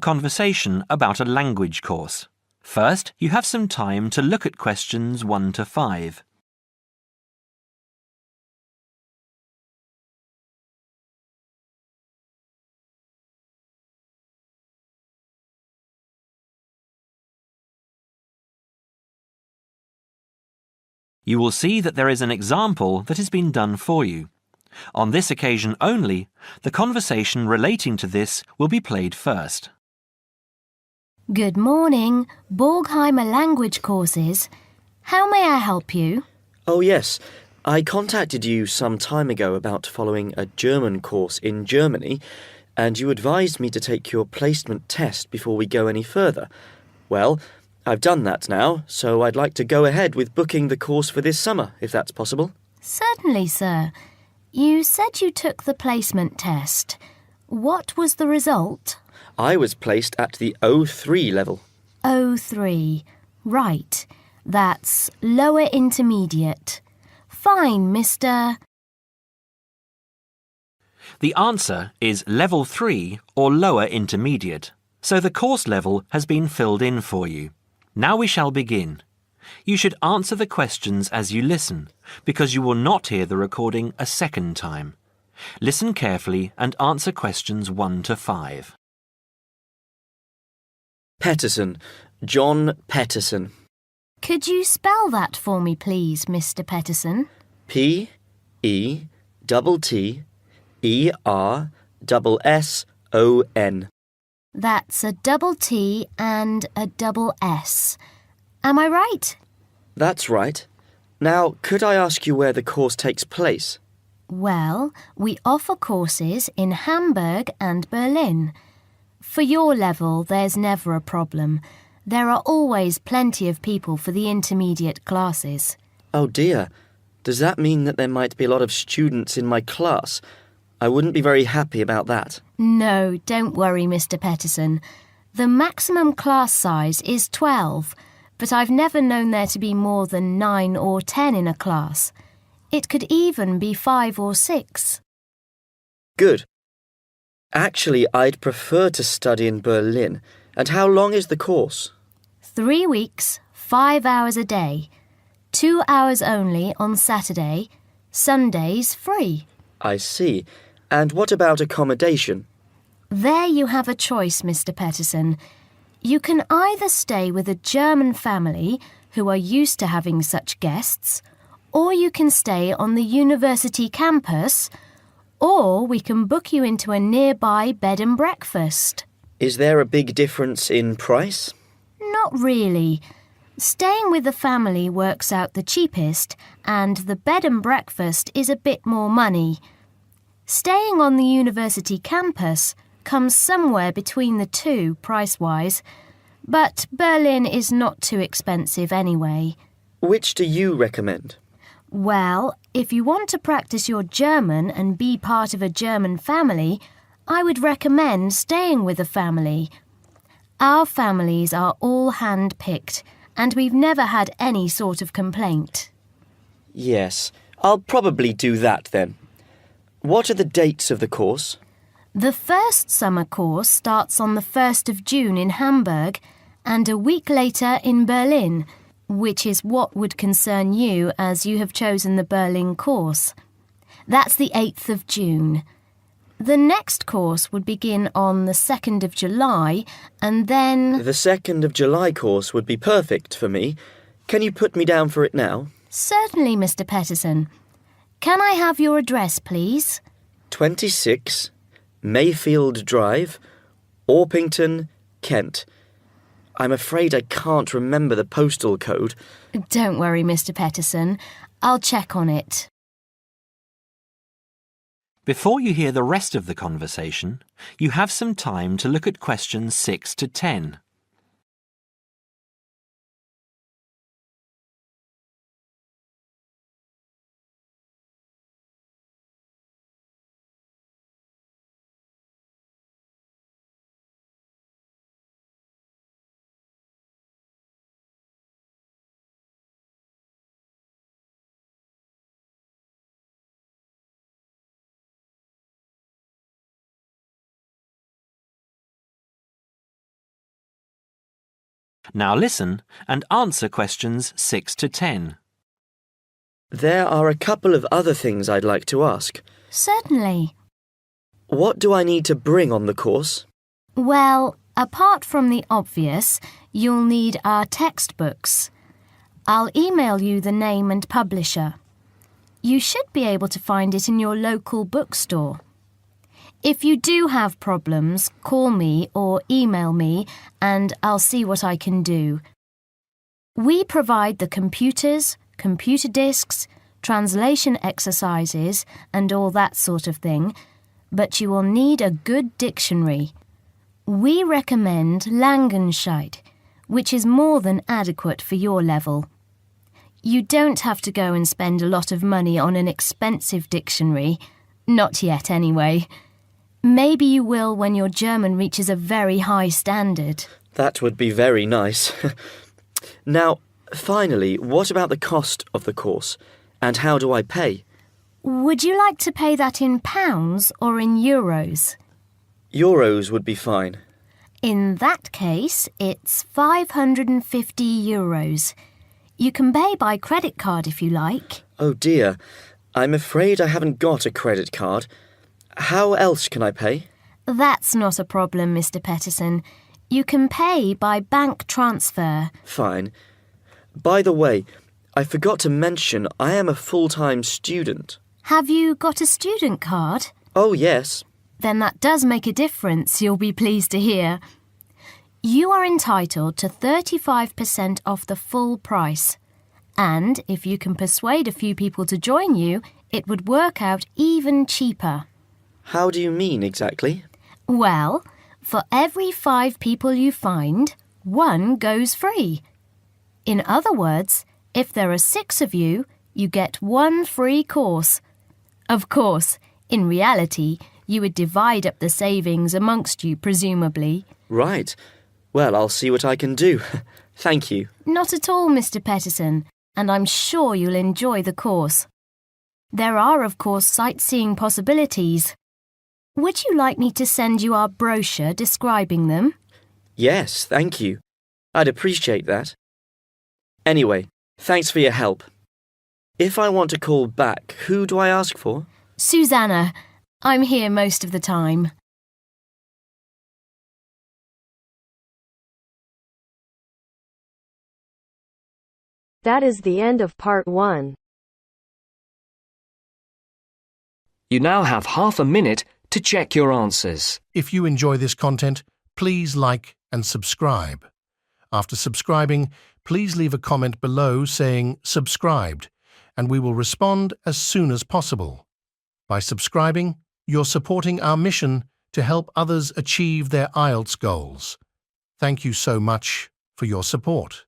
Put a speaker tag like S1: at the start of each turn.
S1: conversation about a language course. First, you have some time to look at questions 1 to 5. You will see that there is an example that has been done for you. On this occasion only, the conversation relating to this will be played first.
S2: Good morning, Borgheimer Language Courses. How may I help you?
S3: Oh yes, I contacted you some time ago about following a German course in Germany, and you advised me to take your placement test before we go any further. Well, I've done that now, so I'd like to go ahead with booking the course for this summer, if that's possible.
S2: Certainly, sir. You said you took the placement test. What was the result?
S3: I was placed at the O3 level.
S2: O3. Right. That's lower intermediate. Fine, Mr.
S1: The answer is Level 3 or lower intermediate, so the course level has been filled in for you. Now we shall begin. You should answer the questions as you listen, because you will not hear the recording a second time. Listen carefully and answer questions 1 to 5.
S3: Petterson. John Petterson.
S2: Could you spell that for me, please, Mr. Petterson?
S3: P-E-T-T-E-R-S-S-O-N.
S2: That's a double T and a double S. Am I right?
S3: That's right. Now, could I ask you where the course takes place?
S2: Well, we offer courses in Hamburg and Berlin. For your level, there's never a problem. There are always plenty of people for the intermediate classes.
S3: Oh dear. Does that mean that there might be a lot of students in my class? I wouldn't be very happy about that.
S2: No, don't worry, Mr. Petterson. The maximum class size is 12, but I've never known there to be more than 9 or 10 in a class. It could even be 5 or 6.
S3: Good. Actually, I'd prefer to study in Berlin. And how long is the course?
S2: 3 weeks, 5 hours a day. 2 hours only on Saturday. Sundays free.
S3: I see. And what about accommodation?
S2: There you have a choice, Mr. Petterson. You can either stay with a German family who are used to having such guests, or you can stay on the university campus, or we can book you into a nearby bed and breakfast.
S3: Is there a big difference in price?
S2: Not really. Staying with the family works out the cheapest, and the bed and breakfast is a bit more money. Staying on the university campus comes somewhere between the two price-wise, but Berlin is not too expensive anyway.
S3: Which do you recommend?
S2: Well, if you want to practice your German and be part of a German family, I would recommend staying with a family. Our families are all hand-picked, and we've never had any sort of complaint.
S3: Yes, I'll probably do that then. What are the dates of the course?
S2: The first summer course starts on the 1st of June in Hamburg and a week later in Berlin, which is what would concern you as you have chosen the Berlin course. That's the 8th of June. The next course would begin on the 2nd of July and then...
S3: The 2nd of July course would be perfect for me. Can you put me down for it now?
S2: Certainly, Mr. Petterson. Can I have your address, please?
S3: 26 Mayfield Drive, Orpington, Kent. I'm afraid I can't remember the postal code.
S2: Don't worry, Mr. Petterson. I'll check on it.
S1: Before you hear the rest of the conversation, you have some time to look at questions 6 to 10. Now listen and answer questions 6 to 10.
S3: There are a couple of other things I'd like to ask.
S2: Certainly.
S3: What do I need to bring on the course?
S2: Well, apart from the obvious, you'll need our textbooks. I'll email you the name and publisher. You should be able to find it in your local bookstore. If you do have problems, call me or email me and I'll see what I can do. We provide the computers, computer disks, translation exercises and all that sort of thing, but you will need a good dictionary. We recommend Langenscheidt, which is more than adequate for your level. You don't have to go and spend a lot of money on an expensive dictionary. Not yet, anyway. Maybe you will when your German reaches a very high standard.
S3: That would be very nice. Now, finally, what about the cost of the course? And how do I pay?
S2: Would you like to pay that in pounds or in euros?
S3: Euros would be fine.
S2: In that case, it's €550. You can pay by credit card if you like.
S3: Oh dear, I'm afraid I haven't got a credit card. How else can I pay?
S2: That's not a problem, Mr. Peterson. You can pay by bank transfer.
S3: Fine. By the way, I forgot to mention I am a full-time student.
S2: Have you got a student card?
S3: Oh, yes.
S2: Then that does make a difference, you'll be pleased to hear. You are entitled to 35% off the full price. And if you can persuade a few people to join you, it would work out even cheaper.
S3: How do you mean exactly?
S2: Well, for every 5 people you find, 1 goes free. In other words, if there are 6 of you, you get 1 free course. Of course, in reality, you would divide up the savings amongst you, presumably.
S3: Right. Well, I'll see what I can do. Thank you.
S2: Not at all, Mr. Peterson, and I'm sure you'll enjoy the course. There are, of course, sightseeing possibilities. Would you like me to send you our brochure describing them?
S3: Yes, thank you. I'd appreciate that. Anyway, thanks for your help. If I want to call back, who do I ask for?
S2: Susanna. I'm here most of the time.
S4: That is the end of part 1.
S5: You now have half a minute to check your answers.
S6: If you enjoy this content, please like and subscribe. After subscribing, please leave a comment below saying subscribed, and we will respond as soon as possible. By subscribing, you're supporting our mission to help others achieve their IELTS goals. Thank you so much for your support.